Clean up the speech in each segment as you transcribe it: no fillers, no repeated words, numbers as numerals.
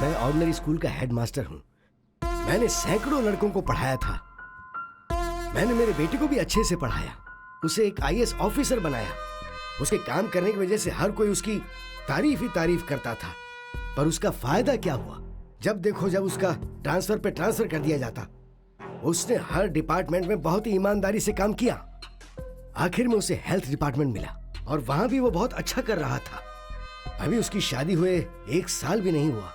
मैं ordinary school का headmaster हूँ। मैंने सैकड़ों लड़कों को पढ़ाया था। मैंने मेरे बेटे को भी अच्छे से पढ़ाया, उसे एक आईएएस ऑफिसर बनाया। उसके काम करने की वजह से हर कोई उसकी तारीफ ही तारीफ करता था। पर उसका फायदा क्या हुआ? जब देखो जब उसका ट्रांसफर पे ट्रांसफर कर दिया जाता। उसने हर डिपार्टमेंट में बहुत ही ईमानदारी से काम किया। आखिर में उसे हेल्थ डिपार्टमेंट मिला और वहां भी वो बहुत अच्छा कर रहा था। अभी उसकी शादी हुए 1 साल भी नहीं हुआ,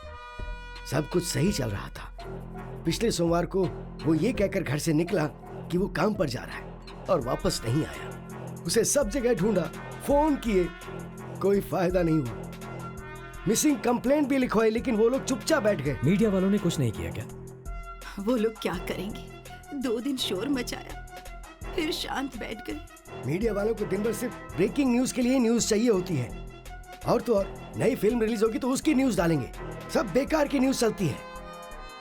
सब कुछ सही चल रहा था। पिछले सोमवार को वो ये कहकर घर से निकला कि वो काम पर जा रहा है और वापस नहीं आया। उसे सब जगह ढूंढा, फोन किए, कोई फायदा नहीं हुआ। मिसिंग कंप्लेंट भी लिखवाई, लेकिन वो लोग चुपचाप बैठ गए। मीडिया वालों ने कुछ नहीं किया क्या? वो लोग क्या करेंगे? 2 दिन शोर मचाया, फिर शांत बैठ गए। मीडिया वालों को दिन भर सिर्फ ब्रेकिंग न्यूज के लिए न्यूज चाहिए होती है। और तो और नई फिल्म रिलीज होगी तो उसकी न्यूज डालेंगे। सब बेकार की न्यूज चलती है।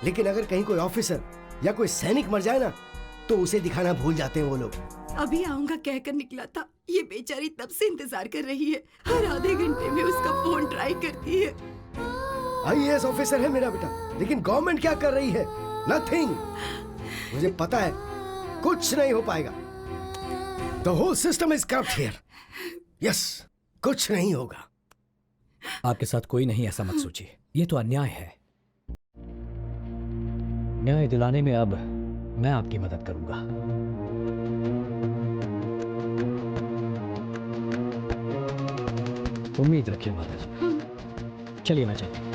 लेकिन अगर कहीं कोई ऑफिसर या कोई सैनिक मर जाए ना, तो उसे दिखाना भूल जाते हैं वो लोग। अभी आऊंगा कहकर निकला था, ये बेचारी तब से इंतजार कर रही है। हर आधे घंटे में उसका फोन ट्राई करती है। आईएएस ऑफिसर है मेरा बेटा, लेकिन गवर्नमेंट क्या कर रही है? नथिंग। मुझे पता है कुछ नहीं हो पाएगा। The whole system is corrupt here. Yes, कुछ नहीं होगा। आपके साथ कोई नहीं, ऐसा मत सोचिए। ये तो अन्याय है। न्याय दिलाने में अब मैं आपकी मदद करूंगा। उम्मीद रखिए माता जी। चलिए मैं चलता हूं।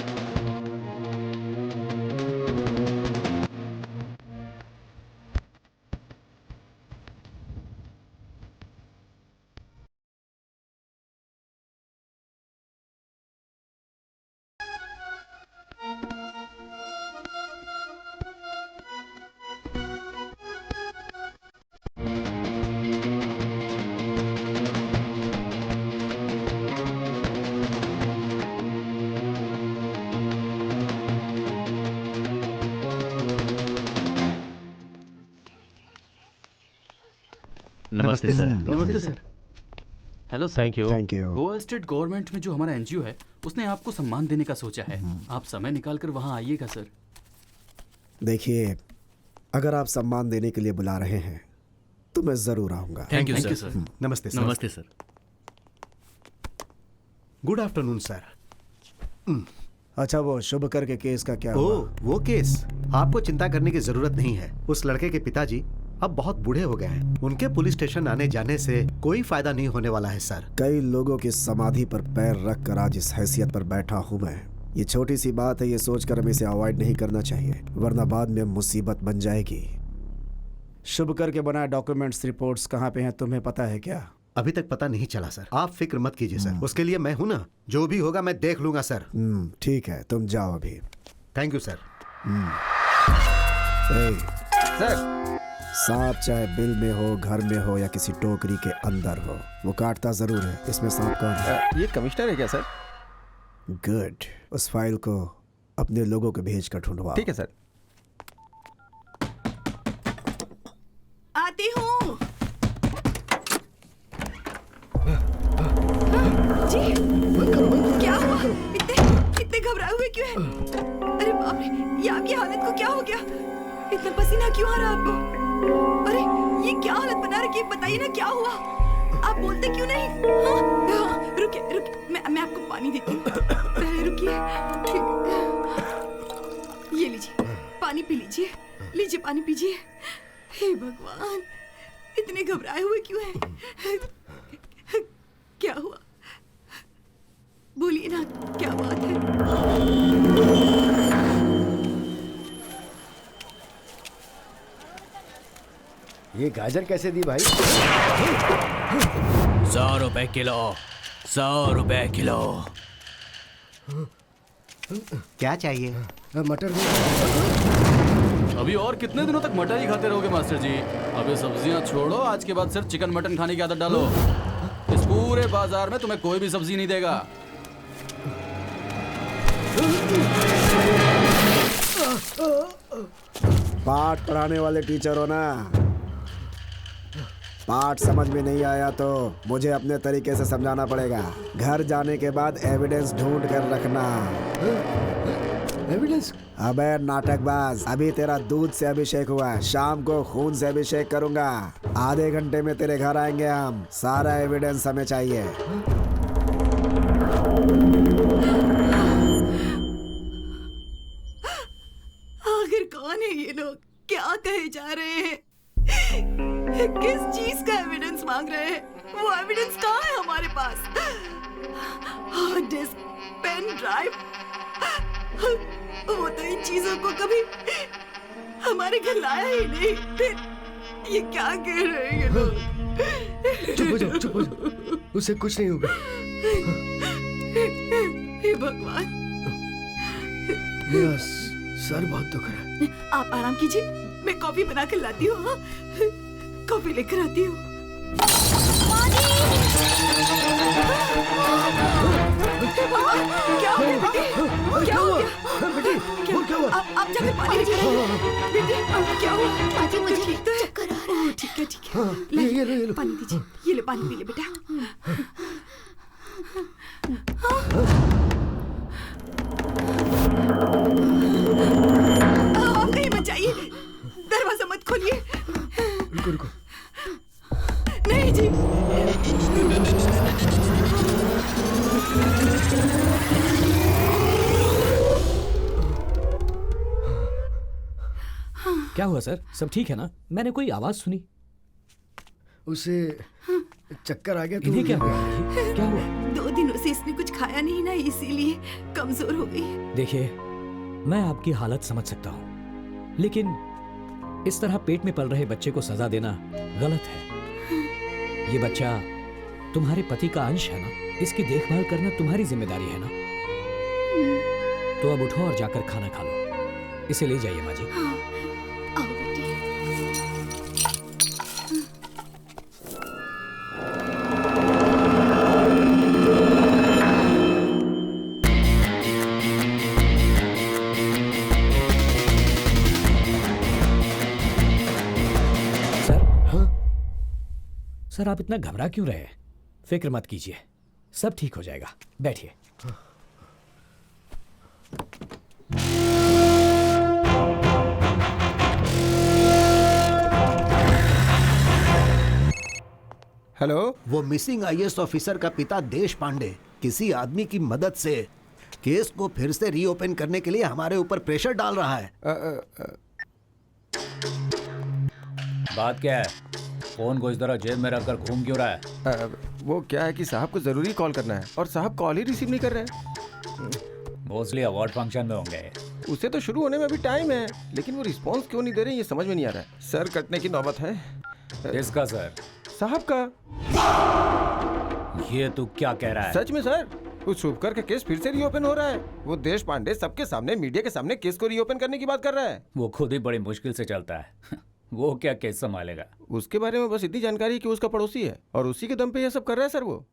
नमस्ते सर। नमस्ते sir. Hello sir. Thank you. Goa state government में जो हमारा एनजीओ है, उसने आपको सम्मान देने का सोचा है। आप समय निकाल कर वहाँ आइएगा सर। देखिए, अगर आप सम्मान देने के लिए बुला रहे हैं तो मैं जरूर आऊंगा। Thank you sir. नमस्ते सर। नमस्ते सर। Good afternoon sir. अच्छा, वो शुभकर के केस का क्या हुआ? वो केस आपको चिंता करने की जरूरत नहीं है। उस लड़के के पिताजी अब बहुत बूढ़े हो गए हैं। उनके पुलिस स्टेशन आने जाने से कोई फायदा नहीं होने वाला है सर। कई लोगों की समाधि पर पैर रख कर आज इस हैसियत पर बैठा हूँ मैं। ये छोटी सी बात है, ये सोचकर हमें इसे अवॉइड नहीं करना चाहिए, वरना बाद में मुसीबत बन जाएगी। शुभकर के बनाए डॉक्यूमेंट्स रिपोर्ट्स कहाँ पे हैं, तुम्हें पता है क्या? अभी तक पता नहीं चला सर। आप फिक्र मत कीजिए सर, उसके लिए मैं हूं ना। जो भी होगा मैं देख लूंगा सर। ठीक है, तुम जाओ अभी। Thank you sir. सर, सांप चाहे बिल में हो, घर में हो या किसी टोकरी के अंदर हो, वो काटता जरूर है। इसमें सांप कौन है? ये कमिश्नर है क्या सर? गुड। उस फाइल को अपने लोगों को भेज कर ढूंढवाओ। ठीक है सर। आती हूँ जी। क्या हुआ? इतने घबराए हुए क्यों हैं? अरे बाप रे, ये आपकी हालत को क्या हो गया? इतना पसीना क्यों आ रहा है आपको? अरे ये क्या हालत बना रखी है? बताइए ना क्या हुआ? आप बोलते क्यों नहीं? हाँ, रुकिए, मैं आपको पानी देती हूँ। पहले रुकिए। ये लीजिए, पानी पी लीजिए। लीजिए, पानी पीजिए। हे भगवान, इतने घबराए हुए क्यों हैं? क्या हुआ? बोलिए ना, क्या बात है? ये गाजर कैसे दी भाई? 100 रुपए किलो। 100 रुपए किलो। क्या चाहिए? मटर। अभी और कितने दिनों तक मटर ही खाते रहोगे मास्टर जी? अबे सब्जियां छोड़ो, आज के बाद सिर्फ चिकन मटन खाने की आदत डालो। इस पूरे बाजार में तुम्हें कोई भी सब्जी नहीं देगा। पाठ पढ़ाने वाले टीचर हो ना? पाठ समझ में नहीं आया तो मुझे अपने तरीके से समझाना पड़ेगा। घर जाने के बाद एविडेंस ढूंढ कर रखना। एविडेंस? अबे नाटकबाज, अभी तेरा दूध से अभिषेक हुआ है, शाम को खून से अभिषेक करूंगा। आधे घंटे में तेरे घर आएंगे हम, सारा एविडेंस हमें चाहिए। आखिर कौन है ये लोग? क्या कहे जा रहे हैं? किस चीज का एविडेंस मांग रहे हैं? वो एविडेंस कहाँ है हमारे पास? हार्ड डिस्क, पेन ड्राइव, वो तो इन चीजों को कभी हमारे घर लाया ही नहीं। फिर ये क्या कह रहे हैं ये लोग? चुप हो जाओ, चुप हो जाओ, उसे कुछ नहीं होगा। हे भगवान, मेरा सर बहुत दुख रहा है। आप आराम कीजिए, मैं कॉफी बना कर लाती हूँ। हाँ? कॉफी लेकर आती हूँ। क्या हो गया बेटी? क्या हो गया? बेटी, वो क्या हुआ? आप जाकर पानी लेकर आइए। बेटी, क्या हुआ? आजी, मुझे ठीक तो है? चक्कर आ रहा है। ठीक है, ठीक है। हाँ, ये लो। पानी दीजिए। ये ले, पानी पी ले बेटा। आप कहीं मत जाइए, दरवाजा मत खोलिए। रुको रुको। नहीं जी। क्या हुआ सर? सब ठीक है ना? मैंने कोई आवाज सुनी। उसे चक्कर आ गया तो इन्हें क्या हुआ? क्या हुआ? 2 दिनों से इसने कुछ खाया नहीं ना, इसीलिए कमजोर हो गई है। देखिए, मैं आपकी हालत समझ सकता हूँ, लेकिन इस तरह पेट में पल रहे बच्चे को सजा देना गलत है। ये बच्चा तुम्हारे पति का अंश है ना, इसकी देखभाल करना तुम्हारी जिम्मेदारी है ना। तो अब उठो और जाकर खाना खा लो। इसे ले जाइए माँ जी। हाँ, आओ बेटी। सर, हाँ? सर आप इतना घबरा क्यों रहे हैं? फिक्र मत कीजिए, सब ठीक हो जाएगा। बैठिए। हेलो, वो मिसिंग आईएएस ऑफिसर का पिता देश पांडे किसी आदमी की मदद से केस को फिर से रीओपन करने के लिए हमारे ऊपर प्रेशर डाल रहा है। बात क्या है? फोन को इस तरह जेब में रखकर घूम क्यों रहा है? वो क्या है कि साहब को जरूरी कॉल करना है और साहब कॉल ही रिसीव नहीं कर रहे हैं। मोस्टली अवार्ड फंक्शन में होंगे। उसे तो शुरू होने में अभी टाइम है, लेकिन वो रिस्पांस क्यों नहीं दे रहे ये समझ में नहीं आ रहा है। सर कटने की नौबत है। किसका सर? साहब का। ये तू क्या कह रहा है? सच में सर, उस शुभकर का केस फिर से रीओपन हो रहा है। वो देश पांडे सबके सामने, मीडिया के सामने केस को रीओपन करने की बात कर रहा है। वो खुद ही बड़ी मुश्किल से चलता है। वो क्या केस संभालेगा? उसके बारे में बस इतनी जानकारी है कि उसका पड़ोसी है और उसी के दम पे ये सब कर रहा है सर वो।